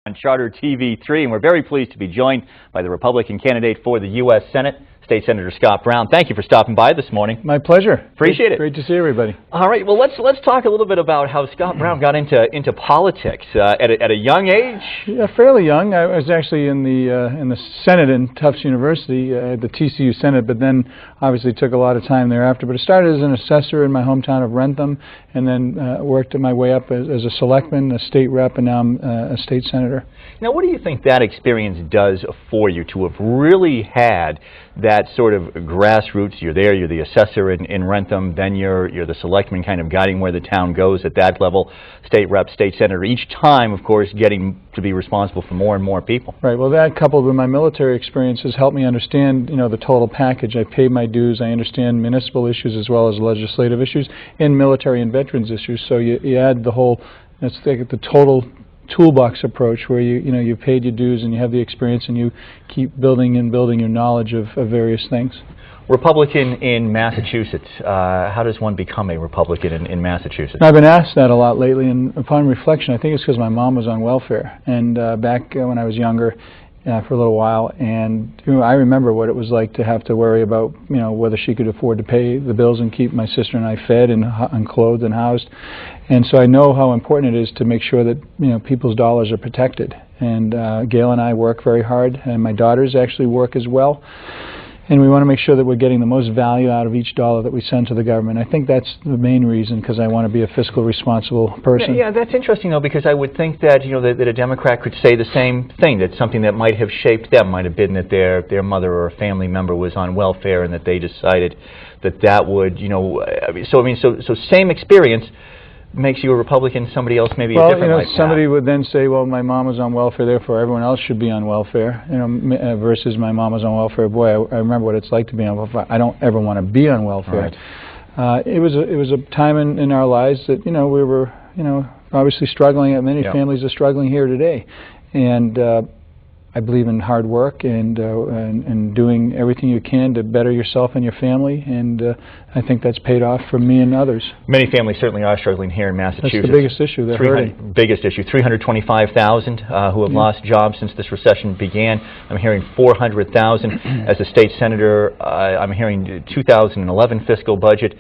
On Charter TV3, and we're very pleased to be joined by the Republican candidate for the U.S. Senate, State Senator Scott Brown. Thank you for stopping by this morning. My pleasure. Appreciate it. Great to see everybody. All right, well, let's talk a little bit about how Scott Brown got into politics at a young age. Yeah, fairly young. I was actually in the Senate in Tufts University, the TCU Senate, but then obviously took a lot of time thereafter. But I started as an assessor in my hometown of Wrentham, and then worked my way up as a selectman, a state rep, and now I'm a state senator. Now, what do you think that experience does for you to have really had that sort of grassroots? You're there, you're the assessor in Wrentham, then you're the selectman kind of guiding where the town goes at that level, state rep, state senator, each time, of course, getting to be responsible for more and more people. Right, well, that coupled with my military experience has helped me understand, the total package. I pay my dues, I understand municipal issues as well as legislative issues, and military and veterans issues, so you add the whole, let's take it, the total toolbox approach where you paid your dues and you have the experience and you keep building your knowledge of various things. Republican in Massachusetts. How does one become a Republican in Massachusetts? I've been asked that a lot lately, and upon reflection, I think it's because my mom was on welfare, and back when I was younger, for a little while, and I remember what it was like to have to worry about whether she could afford to pay the bills and keep my sister and I fed and clothed and housed, and so I know how important it is to make sure that people's dollars are protected. And Gail and I work very hard, and my daughters actually work as well. And we want to make sure that we're getting the most value out of each dollar that we send to the government. I think that's the main reason, because I want to be a fiscally responsible person. Yeah, that's interesting, though, because I would think that that a Democrat could say the same thing, that something that might have shaped them might have been that their mother or a family member was on welfare, and that they decided that would, so same experience makes you a Republican, somebody else maybe a different life path. Somebody would then say, well, my mom was on welfare, therefore everyone else should be on welfare, versus my mom was on welfare. Boy, I remember what it's like to be on welfare. I don't ever want to be on welfare. Right. It was a time in our lives that, we were, obviously struggling, and many families are struggling here today. And I believe in hard work and doing everything you can to better yourself and your family, and I think that's paid off for me and others. Many families certainly are struggling here in Massachusetts. That's the biggest issue. They're hurting. Biggest issue. 325,000 who have lost jobs since this recession began. I'm hearing 400,000. As a state senator, I'm hearing 2011 fiscal budget,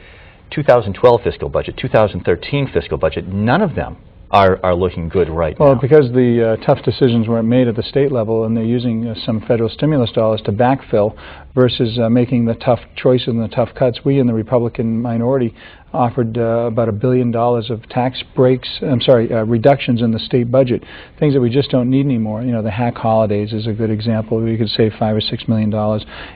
2012 fiscal budget, 2013 fiscal budget. None of them are looking good right now. Well, because the tough decisions weren't made at the state level, and they're using some federal stimulus dollars to backfill versus making the tough choices and the tough cuts. We in the Republican minority offered about $1 billion of tax breaks, reductions in the state budget, things that we just don't need anymore. The hack holidays is a good example. We could save $5 or $6 million.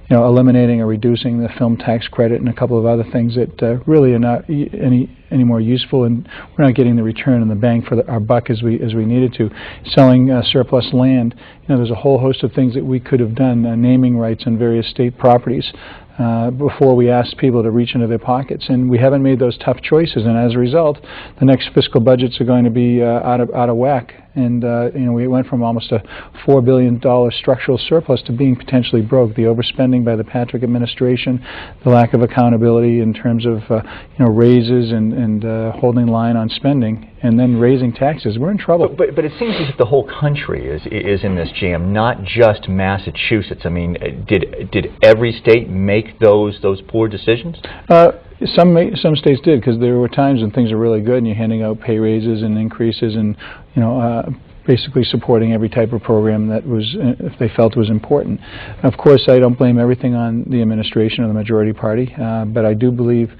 Eliminating or reducing the film tax credit and a couple of other things that really are not any more useful, and we're not getting the return on the bang for our buck as we needed to. Selling surplus land. There's a whole host of things that we could have done, naming rights on various state properties, before we asked people to reach into their pockets, and we haven't made those tough choices. And as a result, the next fiscal budgets are going to be out of whack. And we went from almost a $4 billion structural surplus to being potentially broke. The overspending by the Patrick administration, the lack of accountability in terms of raises and holding line on spending, and then raising taxes. We're in trouble. But it seems as if the whole country is in this jam, not just Massachusetts. I mean, did every state make those poor decisions? Some states did, because there were times when things are really good and you're handing out pay raises and increases and basically supporting every type of program that was, if they felt was important. Of course, I don't blame everything on the administration or the majority party, but I do believe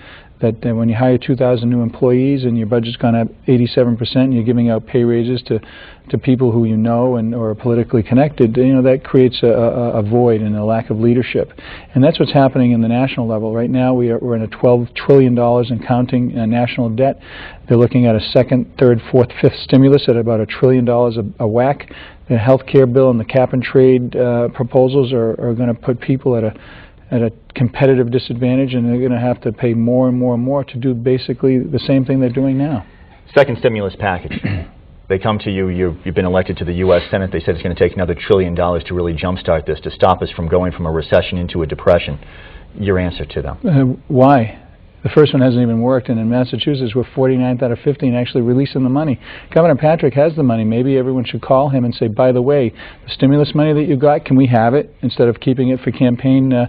that when you hire 2,000 new employees and your budget's gone up 87%, and you're giving out pay raises to people who or are politically connected, that creates a void and a lack of leadership. And that's what's happening in the national level. Right now we're in a $12 trillion and counting national debt. They're looking at a second, third, fourth, fifth stimulus at about $1 trillion a whack. The health care bill and the cap and trade proposals are going to put people at a competitive disadvantage, and they're going to have to pay more and more and more to do basically the same thing they're doing now. Second stimulus package. They come to you, you've been elected to the U.S. Senate. They said it's going to take another $1 trillion to really jumpstart this, to stop us from going from a recession into a depression. Your answer to them? Why? The first one hasn't even worked, and in Massachusetts, we're 49th out of 50 in actually releasing the money. Governor Patrick has the money. Maybe everyone should call him and say, by the way, the stimulus money that you got, can we have it instead of keeping it for campaign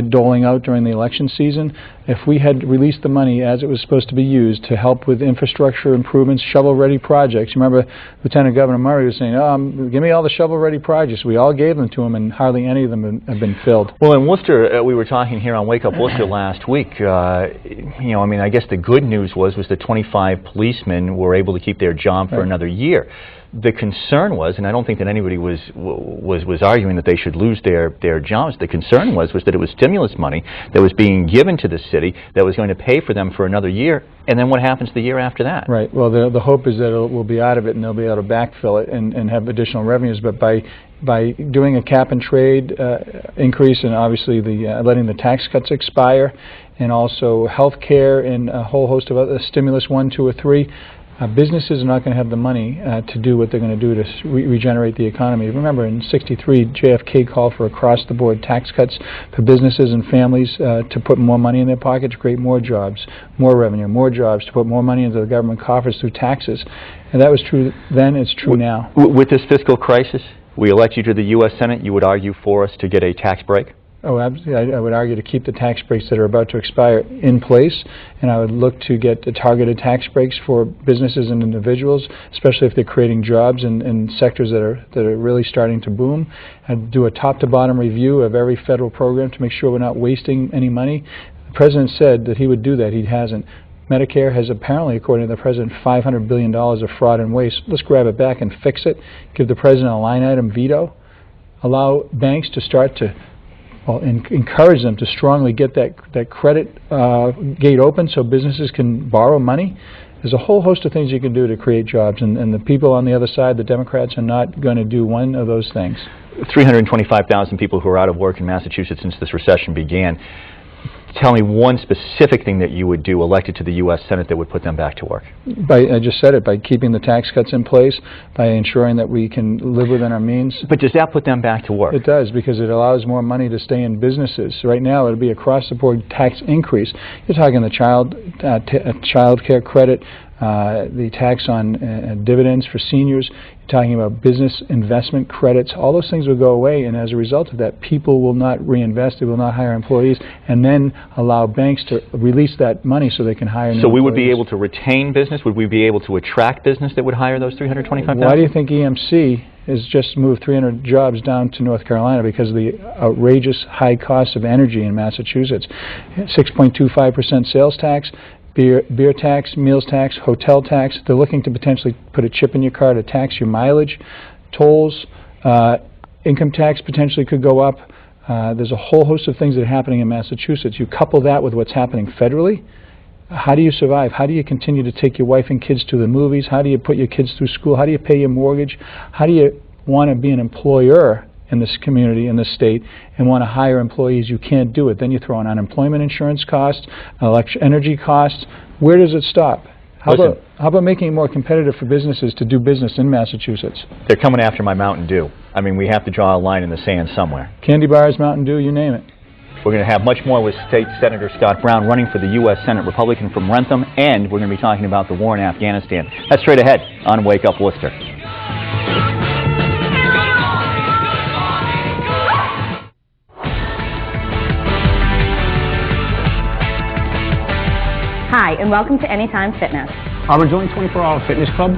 doling out during the election season? If we had released the money as it was supposed to be used to help with infrastructure improvements, shovel-ready projects. You remember Lieutenant Governor Murray was saying, give me all the shovel-ready projects. We all gave them to him, and hardly any of them have been filled. Well, in Worcester, we were talking here on Wake Up Worcester last week. You know, I mean, I guess the good news was that 25 policemen were able to keep their job for another year. The concern was, and I don't think that anybody was arguing that they should lose their jobs. The concern was that it was stimulus money that was being given to the city that was going to pay for them for another year. And then what happens the year after that? Right. Well, the hope is that we'll be out of it and they'll be able to backfill it and have additional revenues. But by doing a cap and trade increase, and obviously letting the tax cuts expire, and also health care and a whole host of other stimulus 1, 2, or 3. Businesses are not going to have the money to do what they're going to do to regenerate the economy. Remember, in '63, JFK called for across-the-board tax cuts for businesses and families to put more money in their pocket, to create more jobs, more revenue, more jobs, to put more money into the government coffers through taxes. And that was true then, it's true now. With this fiscal crisis, we elect you to the U.S. Senate, you would argue for us to get a tax break? Oh, absolutely. I would argue to keep the tax breaks that are about to expire in place, and I would look to get the targeted tax breaks for businesses and individuals, especially if they're creating jobs in sectors that are really starting to boom. I'd do a top-to-bottom review of every federal program to make sure we're not wasting any money. The President said that he would do that. He hasn't. Medicare has apparently, according to the President, $500 billion of fraud and waste. Let's grab it back and fix it. Give the President a line-item veto. Allow banks to start to encourage them to strongly get that credit gate open so businesses can borrow money. There's a whole host of things you can do to create jobs, and the people on the other side, the Democrats, are not going to do one of those things. 325,000 people who are out of work in Massachusetts since this recession began. Tell me one specific thing that you would do elected to the U.S. Senate that would put them back to work. I just said it, by keeping the tax cuts in place, by ensuring that we can live within our means. But does that put them back to work? It does, because it allows more money to stay in businesses. Right now, it'll be across-the-board tax increase. You're talking the child care credit, the tax on dividends for seniors. You're talking about business investment credits. All those things will go away, and as a result of that, people will not reinvest, they will not hire employees, and then allow banks to release that money so they can hire new employees. So we would be able to retain business? Would we be able to attract business that would hire those 325,000? Why do you think EMC has just moved 300 jobs down to North Carolina? Because of the outrageous high cost of energy in Massachusetts. 6.25% sales tax, beer tax, meals tax, hotel tax. They're looking to potentially put a chip in your car to tax your mileage. Tolls, income tax potentially could go up. There's a whole host of things that are happening in Massachusetts. You couple that with what's happening federally. How do you survive? How do you continue to take your wife and kids to the movies? How do you put your kids through school? How do you pay your mortgage? How do you want to be an employer in this community, in this state, and want to hire employees? You can't do it. Then you throw in unemployment insurance costs, energy costs. Where does it stop? How about making it more competitive for businesses to do business in Massachusetts? They're coming after my Mountain Dew. I mean, we have to draw a line in the sand somewhere. Candy bars, Mountain Dew, you name it. We're going to have much more with State Senator Scott Brown, running for the U.S. Senate, Republican from Wrentham, and we're going to be talking about the war in Afghanistan. That's straight ahead on Wake Up Worcester. Hi, and welcome to Anytime Fitness. Our Joint 24-Hour Fitness Club